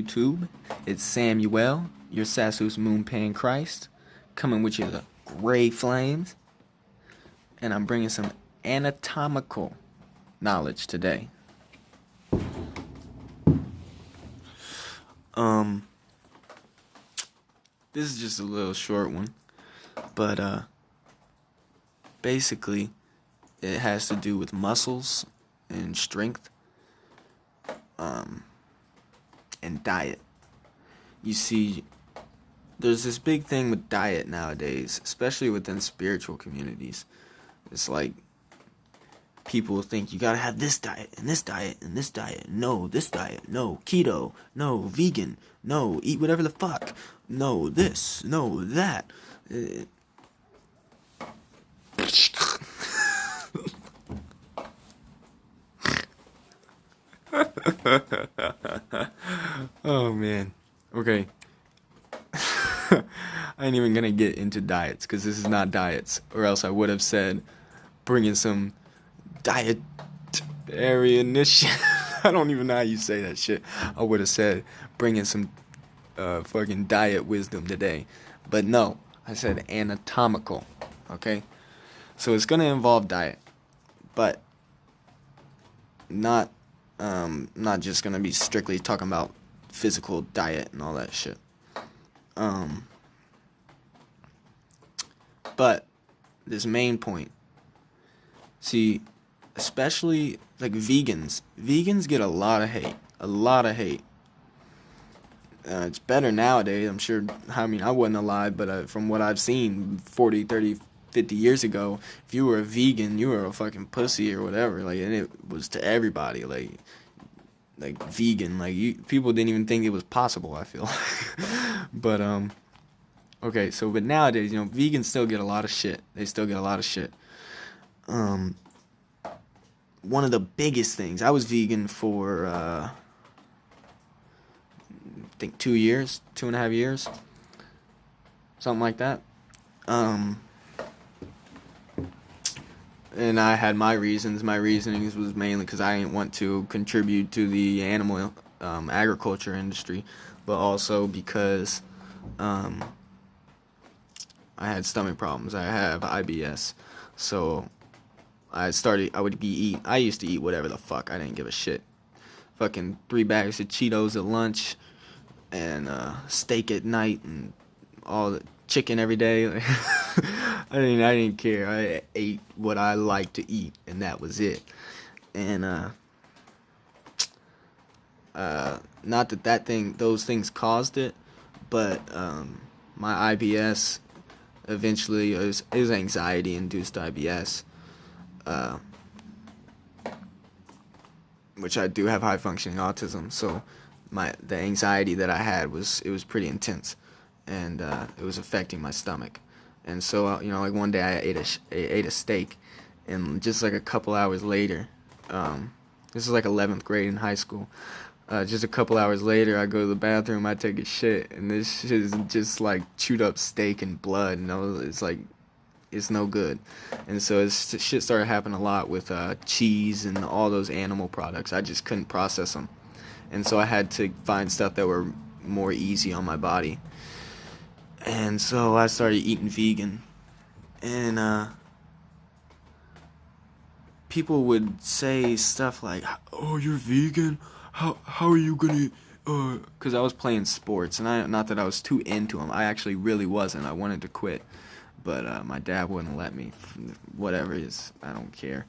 YouTube. It's Samuel, your Sassus Moonpan Christ, coming with you the gray flames, and I'm bringing some anatomical knowledge today. This is just a little short one, but basically it has to do with muscles and strength, and diet. You see, there's this big thing with diet nowadays, especially within spiritual communities. It's like people think you gotta have this diet and this diet and this diet. No, this diet. No, keto. No, vegan. No, eat whatever the fuck. No, this. No, that. Oh man. Okay. I ain't even gonna get into diets because this is not diets, or else I would have said bringing some dietarian shit. I don't even know how you say that shit. I would have said bringing some fucking diet wisdom today, but no, I said anatomical. Okay, so it's gonna involve diet, but not not just gonna be strictly talking about physical diet and all that shit. But this main point, see, especially like vegans get a lot of hate. It's better nowadays, I'm sure. I mean, I wasn't alive, but from what I've seen 40, 30, 50 years ago, if you were a vegan, you were a fucking pussy or whatever, like, and it was to everybody, like vegan, like, people didn't even think it was possible, I feel. But okay, so but nowadays, vegans still get a lot of shit. They still get a lot of shit. One of the biggest things, I was vegan for I think 2 years, 2.5 years, something like that. And I had my reasons. My reasonings was mainly because I didn't want to contribute to the animal agriculture industry, but also because I had stomach problems. I have IBS, so I used to eat whatever the fuck. I didn't give a shit. Fucking 3 bags of Cheetos at lunch, and steak at night, and all the chicken every day. I didn't care. I ate what I liked to eat, and that was it. And not that those things caused it, but my IBS eventually it was anxiety induced IBS, which I do have high functioning autism, so the anxiety that I had was pretty intense, and it was affecting my stomach. And so like one day I ate a steak, and just like a couple hours later, this is like 11th grade in high school. Just a couple hours later, I go to the bathroom, I take a shit, and this shit is just like chewed up steak and blood, and it's like, it's no good. And so shit started happening a lot with cheese and all those animal products. I just couldn't process them, and so I had to find stuff that were more easy on my body. And so I started eating vegan, and people would say stuff like, "Oh, you're vegan? How are you gonna?" Because I was playing sports, and not that I was too into them. I actually really wasn't. I wanted to quit, but my dad wouldn't let me. Whatever it is, I don't care.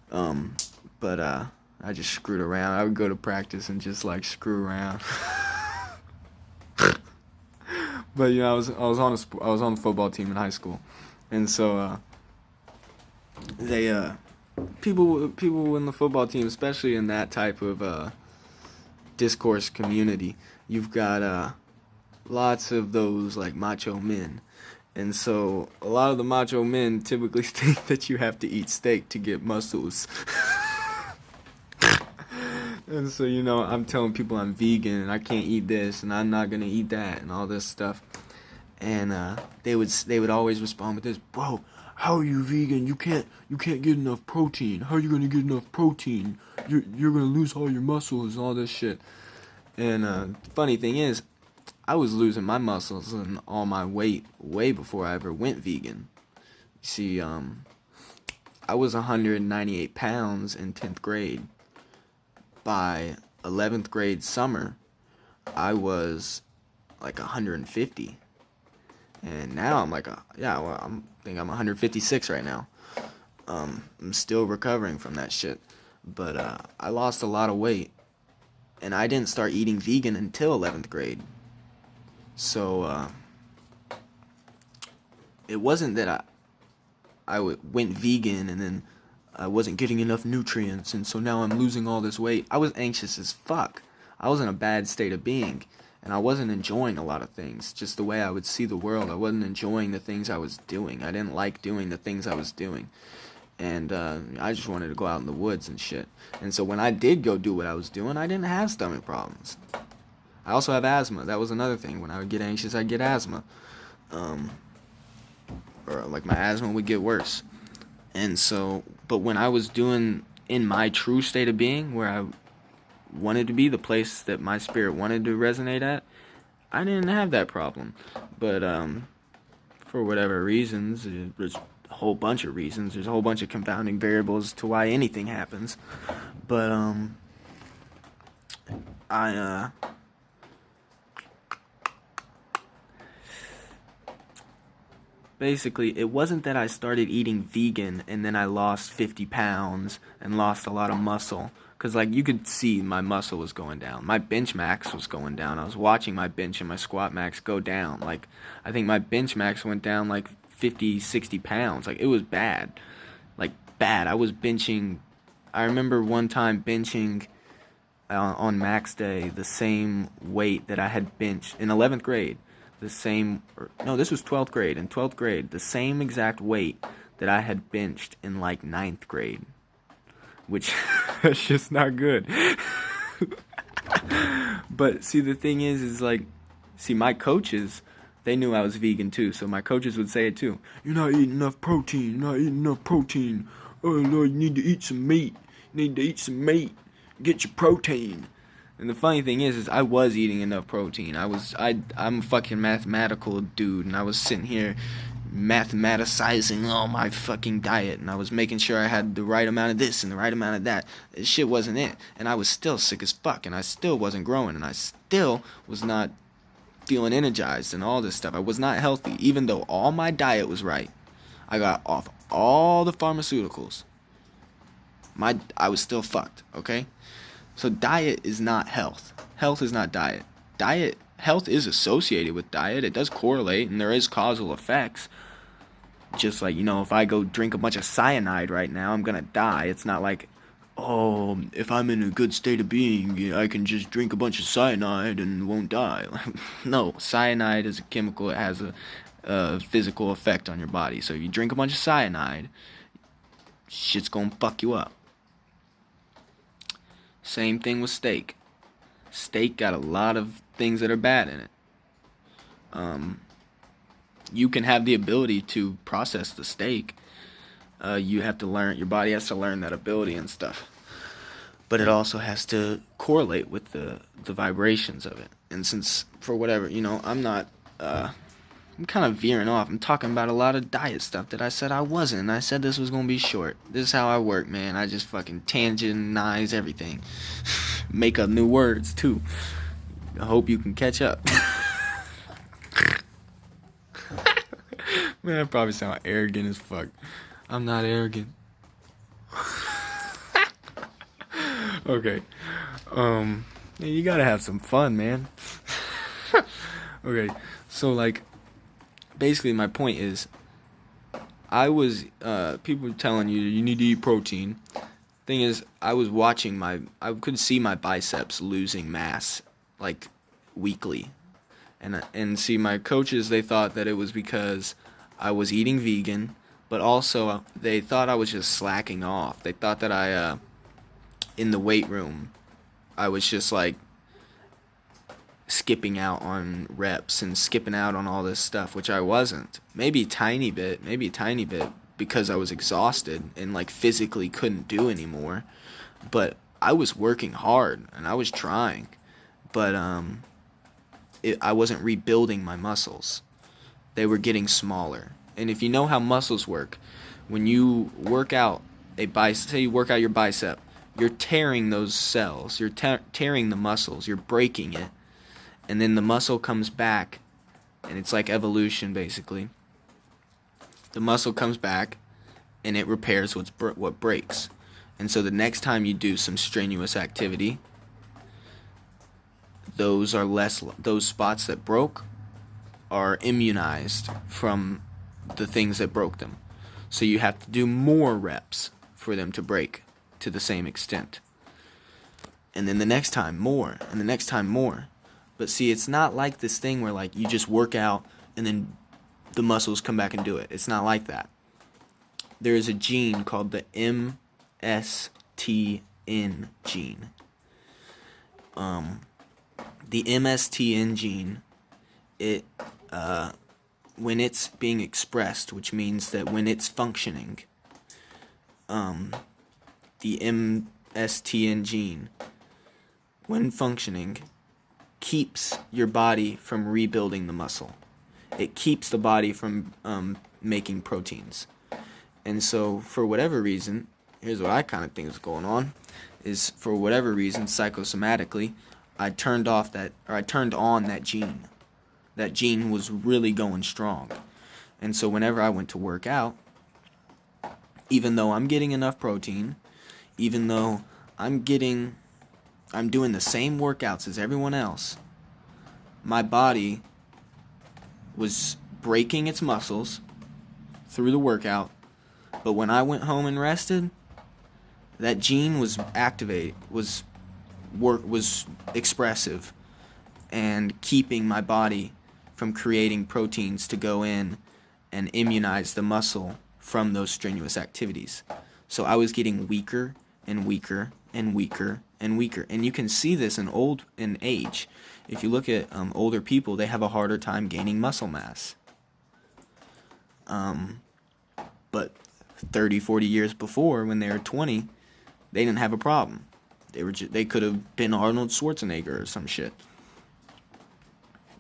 But I just screwed around. I would go to practice and just like screw around. But I was on the football team in high school, and so they people in the football team, especially in that type of discourse community, you've got lots of those like macho men, and so a lot of the macho men typically think that you have to eat steak to get muscles. And so, I'm telling people I'm vegan and I can't eat this and I'm not gonna eat that and all this stuff. And they would always respond with this, "Bro, how are you vegan? You can't get enough protein. How are you gonna get enough protein? You're gonna lose all your muscles and all this shit." And funny thing is, I was losing my muscles and all my weight way before I ever went vegan. You see, I was 198 pounds in 10th grade. By 11th grade summer, I was like 150. And now I'm like, I think I'm 156 right now. I'm still recovering from that shit. But I lost a lot of weight. And I didn't start eating vegan until 11th grade. So it wasn't that went vegan and then I wasn't getting enough nutrients, and so now I'm losing all this weight. I was anxious as fuck. I was in a bad state of being, and I wasn't enjoying a lot of things. Just the way I would see the world, I wasn't enjoying the things I was doing. I didn't like doing the things I was doing. And I just wanted to go out in the woods and shit. And so when I did go do what I was doing, I didn't have stomach problems. I also have asthma. That was another thing. When I would get anxious, I'd get asthma. Or like my asthma would get worse. And so, but when I was doing in my true state of being, where I wanted to be, the place that my spirit wanted to resonate at, I didn't have that problem. But for whatever reasons, there's a whole bunch of reasons. There's a whole bunch of confounding variables to why anything happens. But I basically, it wasn't that I started eating vegan and then I lost 50 pounds and lost a lot of muscle. Because, like, you could see my muscle was going down. My bench max was going down. I was watching my bench and my squat max go down. Like, I think my bench max went down, like, 50, 60 pounds. Like, it was bad. Like, bad. I was benching. I remember one time benching on max day the same weight that I had benched in 11th grade. This was 12th grade. In 12th grade, the same exact weight that I had benched in like 9th grade, which that's just not good. But see, the thing is like, see, my coaches, they knew I was vegan too, so my coaches would say it too. You're not eating enough protein. You're not eating enough protein. Oh Lord, you need to eat some meat. You need to eat some meat. Get your protein. And the funny thing is I was eating enough protein. I'm a fucking mathematical dude, and I was sitting here mathematicizing all my fucking diet, and I was making sure I had the right amount of this and the right amount of that. This shit wasn't it, and I was still sick as fuck, and I still wasn't growing, and I still was not feeling energized and all this stuff. I was not healthy, even though all my diet was right. I got off all the pharmaceuticals. I was still fucked, okay? So diet is not health. Health is not diet. Health is associated with diet. It does correlate, and there is causal effects. Just like, if I go drink a bunch of cyanide right now, I'm gonna die. It's not like, oh, if I'm in a good state of being, I can just drink a bunch of cyanide and won't die. No, cyanide is a chemical. It has a physical effect on your body. So you drink a bunch of cyanide, shit's gonna fuck you up. Same thing with steak. Steak got a lot of things that are bad in it. You can have the ability to process the steak. You have to learn, your body has to learn that ability and stuff. But it also has to correlate with the vibrations of it. And since, for whatever, I'm kind of veering off. I'm talking about a lot of diet stuff that I said I wasn't. I said this was going to be short. This is how I work, man. I just fucking tangentize everything. Make up new words, too. I hope you can catch up. Man, I probably sound arrogant as fuck. I'm not arrogant. Okay. You gotta have some fun, man. Okay, so like, basically my point is, people were telling you need to eat protein. Thing is, I was watching I could see my biceps losing mass, like, weekly. And see, my coaches, they thought that it was because I was eating vegan, but also they thought I was just slacking off. They thought that in the weight room, I was just like skipping out on reps and skipping out on all this stuff, which I wasn't. Maybe a tiny bit, because I was exhausted and like physically couldn't do anymore. But I was working hard and I was trying. but I wasn't rebuilding my muscles. They were getting smaller. And if you know how muscles work, when you work out say you work out your bicep, you're tearing those cells, you're tearing the muscles, you're breaking it, and then the muscle comes back, and it's like evolution basically. The muscle comes back, and it repairs what breaks. And so the next time you do some strenuous activity, those spots that broke are immunized from the things that broke them. So you have to do more reps for them to break to the same extent. And then the next time more, and the next time more. But see, it's not like this thing where like you just work out and then the muscles come back and do it. It's not like that. There is a gene called the MSTN gene. The MSTN gene, when it's being expressed, which means that when it's functioning, the MSTN gene, when functioning, keeps your body from rebuilding the muscle. It keeps the body from making proteins. And so, for whatever reason, here's what I kind of think is going on, is for whatever reason, psychosomatically, I turned on that gene. That gene was really going strong. And so whenever I went to work out, even though I'm getting enough protein, even though I'm doing the same workouts as everyone else, my body was breaking its muscles through the workout. But when I went home and rested, that gene was activated, was expressive and keeping my body from creating proteins to go in and immunize the muscle from those strenuous activities. So I was getting weaker and weaker and weaker and weaker. And you can see this in age. If you look at older people, they have a harder time gaining muscle mass. But 30, 40 years before, when they were 20, they didn't have a problem. They could have been Arnold Schwarzenegger or some shit.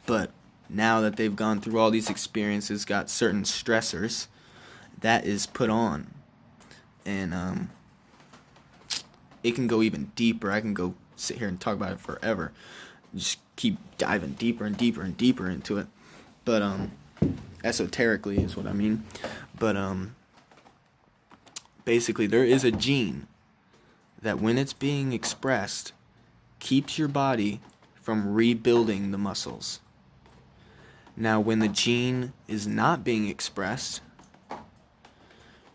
But now that they've gone through all these experiences, got certain stressors, that is put on. And it can go even deeper. I can go sit here and talk about it forever. Just keep diving deeper and deeper and deeper into it. But esoterically is what I mean. But basically there is a gene that when it's being expressed keeps your body from rebuilding the muscles. Now when the gene is not being expressed,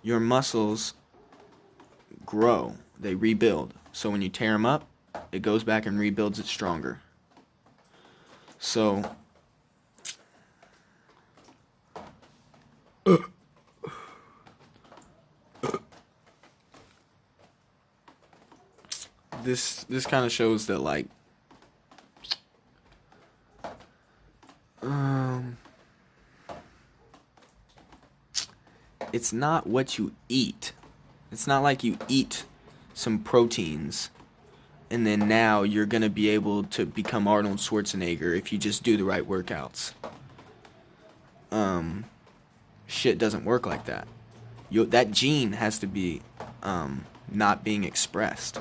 your muscles grow, they rebuild. So when you tear them up, it goes back and rebuilds it stronger. So this kind of shows that like it's not what you eat. It's not like you eat some proteins and then now you're going to be able to become Arnold Schwarzenegger if you just do the right workouts. Shit doesn't work like that. That gene has to be not being expressed.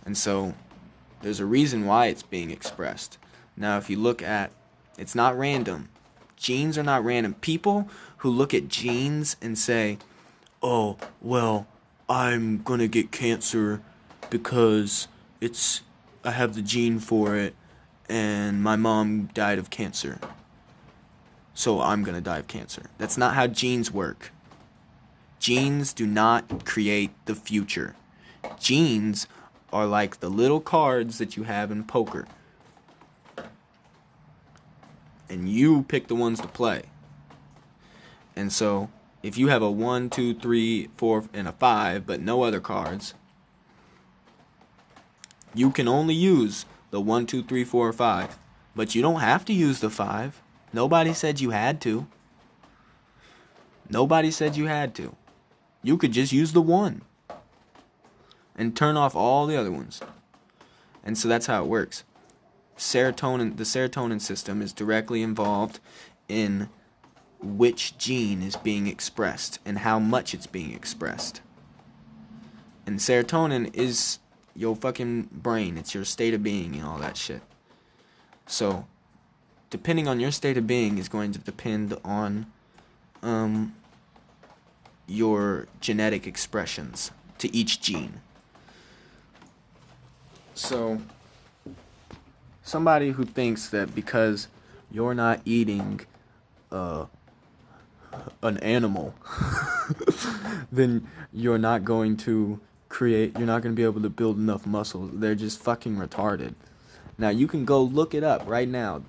And so there's a reason why it's being expressed. Now if you look at, it's not random. Genes are not random. People who look at genes and say, oh, well, I'm going to get cancer because I have the gene for it and my mom died of cancer, so I'm going to die of cancer. That's not how genes work. Genes do not create the future. Genes are like the little cards that you have in poker. And you pick the ones to play. And so, if you have a 1, 2, 3, 4, and a 5, but no other cards, you can only use the 1, 2, 3, 4, or 5. But you don't have to use the 5. Nobody said you had to. Nobody said you had to. You could just use the 1. And turn off all the other ones. And so that's how it works. the serotonin system is directly involved in which gene is being expressed and how much it's being expressed. And serotonin is your fucking brain. It's your state of being and all that shit. So, depending on your state of being is going to depend on your genetic expressions to each gene. So, somebody who thinks that because you're not eating an animal, then you're not going to be able to build enough muscles. They're just fucking retarded. Now, you can go look it up right now.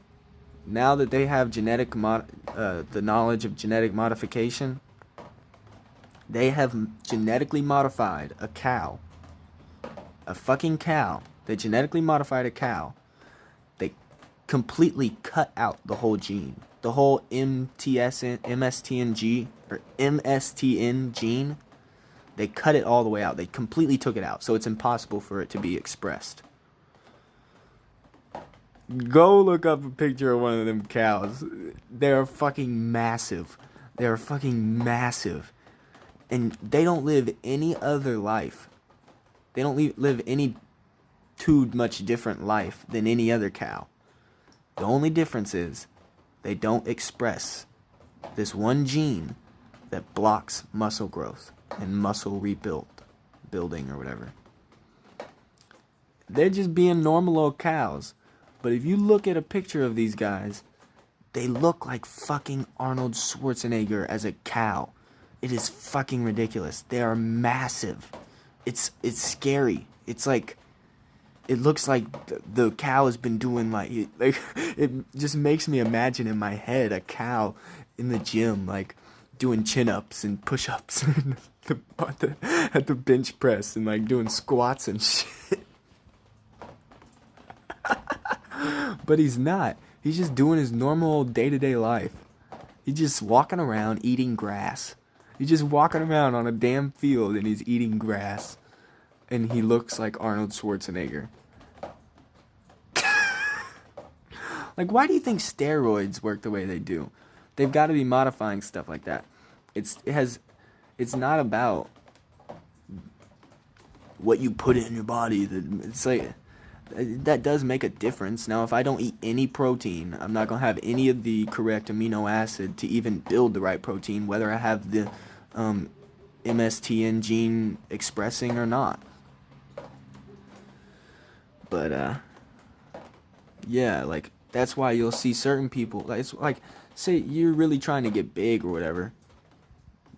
Now that they have the knowledge of genetic modification, they have genetically modified a cow. A fucking cow. They genetically modified a cow. They completely cut out the whole gene. The whole MSTN gene. They cut it all the way out. They completely took it out. So it's impossible for it to be expressed. Go look up a picture of one of them cows. They're fucking massive. They're fucking massive. And they don't live any other life. They don't live any too much different life than any other cow. The only difference is they don't express this one gene that blocks muscle growth and muscle building or whatever. They're just being normal old cows. But if you look at a picture of these guys, they look like fucking Arnold Schwarzenegger as a cow. It is fucking ridiculous. They are massive. It's scary. It's like, it looks like the cow has been doing like it just makes me imagine in my head a cow in the gym like doing chin-ups and push-ups at the bench press and like doing squats and shit. But he's not. He's just doing his normal day-to-day life. He's just walking around eating grass. He's just walking around on a damn field and he's eating grass. And he looks like Arnold Schwarzenegger. Like, why do you think steroids work the way they do? They've got to be modifying stuff like that. It's not about what you put in your body. It's like, that does make a difference. Now, if I don't eat any protein, I'm not going to have any of the correct amino acid to even build the right protein, whether I have the MSTN gene expressing or not. But, yeah, like, that's why you'll see certain people, like, it's like, say you're really trying to get big or whatever,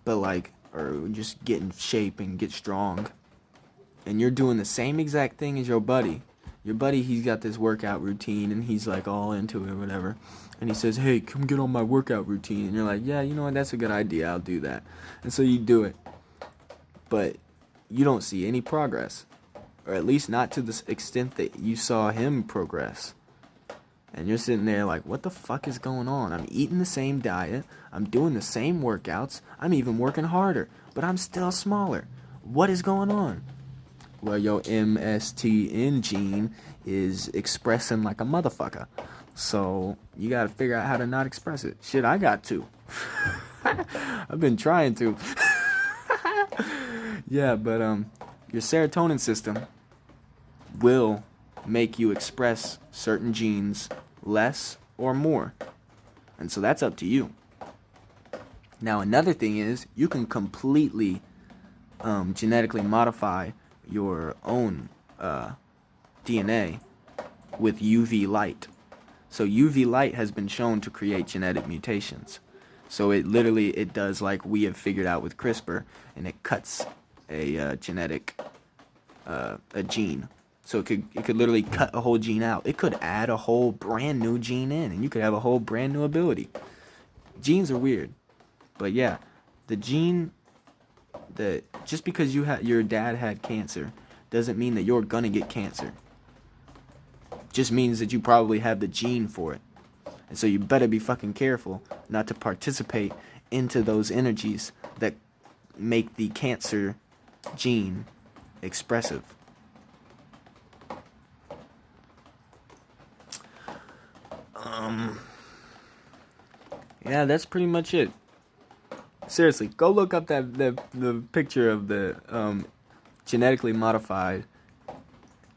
but like, or just get in shape and get strong, and you're doing the same exact thing as your buddy. Your buddy, he's got this workout routine, and he's like all into it or whatever, and he says, hey, come get on my workout routine, and you're like, yeah, you know what, that's a good idea, I'll do that. And so you do it, but you don't see any progress, or at least not to the extent that you saw him progress. And you're sitting there like, what the fuck is going on? I'm eating the same diet, I'm doing the same workouts, I'm even working harder, but I'm still smaller. What is going on? Well, your MSTN gene is expressing like a motherfucker. So you gotta figure out how to not express it. Shit, I got to. I've been trying to. Yeah, but your serotonin system will make you express certain genes less or more. And so that's up to you. Now, another thing is you can completely genetically modify your own DNA with UV light. So UV light has been shown to create genetic mutations. So it does like we have figured out with CRISPR, and it cuts a genetic a gene. So it could literally cut a whole gene out. It could add a whole brand new gene in, and you could have a whole brand new ability. Genes are weird, but yeah, the gene that just because your dad had cancer doesn't mean that you're gonna get cancer. Just means that you probably have the gene for it, and so you better be fucking careful not to participate into those energies that make the cancer gene expressive. Yeah, that's pretty much it. Seriously, go look up the picture of the genetically modified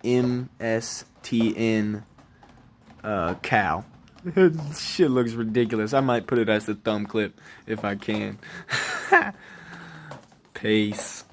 MSTN cow. Shit looks ridiculous. I might put it as the thumb clip if I can. Peace.